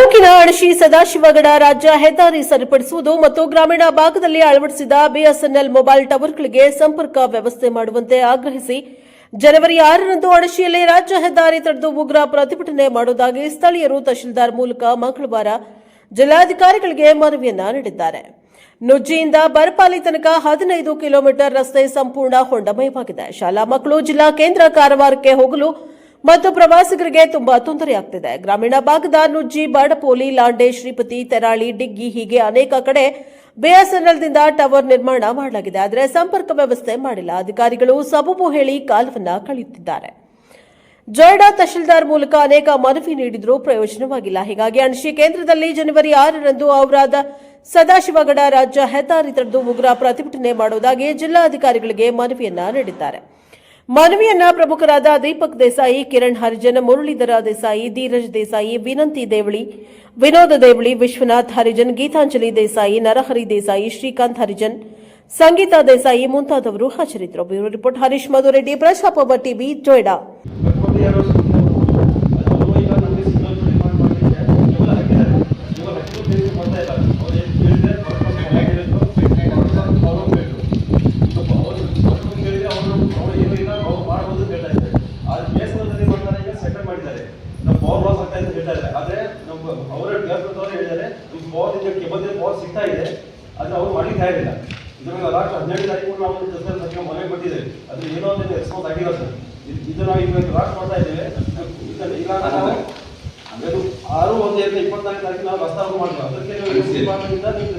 ತಾಲೂಕಿನ ಅಣಶಿ ಸದಾಶಿವಗಡ ರಾಜ್ಯ ಹೆದ್ದಾರಿ ಸರಿಪಡಿಸುವುದು ಮತ್ತು ಗ್ರಾಮೀಣ ಭಾಗದಲ್ಲಿ ಅಳವಡಿಸಿದ ಬಿಎಸ್ಎನ್ಎಲ್ ಮೊಬೈಲ್ ಟವರ್ಗಳಿಗೆ ಸಂಪರ್ಕ ವ್ಯವಸ್ಥೆ ಮಾಡುವಂತೆ ಆಗ್ರಹಿಸಿ ಜನವರಿ 6ರಂದು ಅಣಶಿಯಲ್ಲಿ ರಾಜ್ಯ ಹೆದ್ದಾರಿ ತಡೆದು ಉಗ್ರ ಪ್ರತಿಭಟನೆ ಮಾಡುವುದಾಗಿ ಸ್ಥಳೀಯರು ತಹಶೀಲ್ದಾರ್ ಮೂಲಕ ಮಂಗಳವಾರ ಜಿಲ್ಲಾಧಿಕಾರಿಗಳಿಗೆ ಮನವಿಯನ್ನ ನೀಡಿದ್ದಾರೆ. ನುಜ್ಜಿಯಿಂದ ಬರಪಾಲಿ ತನಕ 15 ಕಿಲೋಮೀಟರ್ ರಸ್ತೆ ಸಂಪೂರ್ಣ ಹೊಂಡಮಯವಾಗಿದೆ. ಶಾಲಾ ಮಕ್ಕಳು ಜಿಲ್ಲಾ ಕೇಂದ್ರ ಕಾರವಾರಕ್ಕೆ ಹೋಗಲು ಮತ್ತು ಪ್ರವಾಸಿಗರಿಗೆ ತುಂಬಾ ತೊಂದರೆಯಾಗುತ್ತಿದೆ. ಗ್ರಾಮೀಣ ಭಾಗದ ನುಜ್ಜಿ, ಬಾಡಪೋಲಿ, ಲಾಂಡೆ, ಶ್ರೀಪತಿ, ತೆರಾಳಿ, ಡಿಗ್ಗಿ ಹೀಗೆ ಅನೇಕ ಕಡೆ ಬಿಎಸ್ಎನ್ಎಲ್ದಿಂದ ಟವರ್ ನಿರ್ಮಾಣ ಮಾಡಲಾಗಿದೆ. ಆದರೆ ಸಂಪರ್ಕ ವ್ಯವಸ್ಥೆ ಮಾಡಿಲ್ಲ. ಅಧಿಕಾರಿಗಳು ಸಬೂಬು ಹೇಳಿ ಕಾಲವನ್ನ ಕಳೆಯುತ್ತಿದ್ದಾರೆ. ಜೊಯ್ಡಾ ತಹಶೀಲ್ದಾರ್ ಮೂಲಕ ಅನೇಕ ಮನವಿ ನೀಡಿದರೂ ಪ್ರಯೋಜನವಾಗಿಲ್ಲ. ಹೀಗಾಗಿ ಅಣಶಿ ಕೇಂದ್ರದಲ್ಲಿ ಜನವರಿ 6ರಂದು ಔರಾದ ಸದಾಶಿವಗಡ ರಾಜ್ಯ ಹೆದ್ದಾರಿ ತಡೆದು ಉಗ್ರ ಪ್ರತಿಭಟನೆ ಮಾಡುವುದಾಗಿ ಜಿಲ್ಲಾಧಿಕಾರಿಗಳಿಗೆ ಮನವಿಯನ್ನ ನೀಡಿದ್ದಾರೆ. ಮನವಿಯನ್ನ ಪ್ರಮುಖರಾದ ದೀಪಕ್ ದೇಸಾಯಿ, ಕಿರಣ್ ಹರಿಜನ್, ಮುರಳೀಧರ ದೇಸಾಯಿ, ಧೀರಜ್ ದೇಸಾಯಿ, ವಿನಂತಿ ದೇವಳಿ, ವಿನೋದ ದೇವಳಿ, ವಿಶ್ವನಾಥ್ ಹರಿಜನ್, ಗೀತಾಂಜಲಿ ದೇಸಾಯಿ, ನರಹರಿ ದೇಸಾಯಿ, ಶ್ರೀಕಾಂತ್ ಹರಿಜನ್, ಸಂಗೀತಾ ದೇಸಾಯಿ ಮುಂತಾದವರು ಹಾಜರಿದ್ದರು. Bureau report Harish Madhureddy, press power TV, Joida. ಸಿಗ್ತಾ ಇದೆ ಆದ್ರೆ ಅವ್ರು ಮಾಡಿದ್ದೇ ಆಗಿಲ್ಲ. ಇದನ್ನ ಲಾಸ್ಟ್ 17 ತಾರೀಕು ನಾವು ಸಂಖ್ಯೆ ಮನೆ ಕೊಟ್ಟಿದ್ದೇವೆ. ಅದ್ರ ಏನೋ ಒಂದು ರೆಸ್ಪಾನ್ಸ್ ಆಗಿಲ್ಲ ಸರ್. ಇದು ನಾವು ಈಗ ಲಾಸ್ಟ್ ಮಾಡ್ತಾ ಇದ್ದೇವೆ. ಈಗ ನಾವು 6/1/24 ತಾರೀಕು ನಾವು ಪ್ರಸ್ತಾವ ಮಾಡ್ತೀವಿ. ಅದಕ್ಕೆ ನೀವು ಡಿಪಾರ್ಟ್ಮೆಂಟ್ ಇಂದ ನೀವು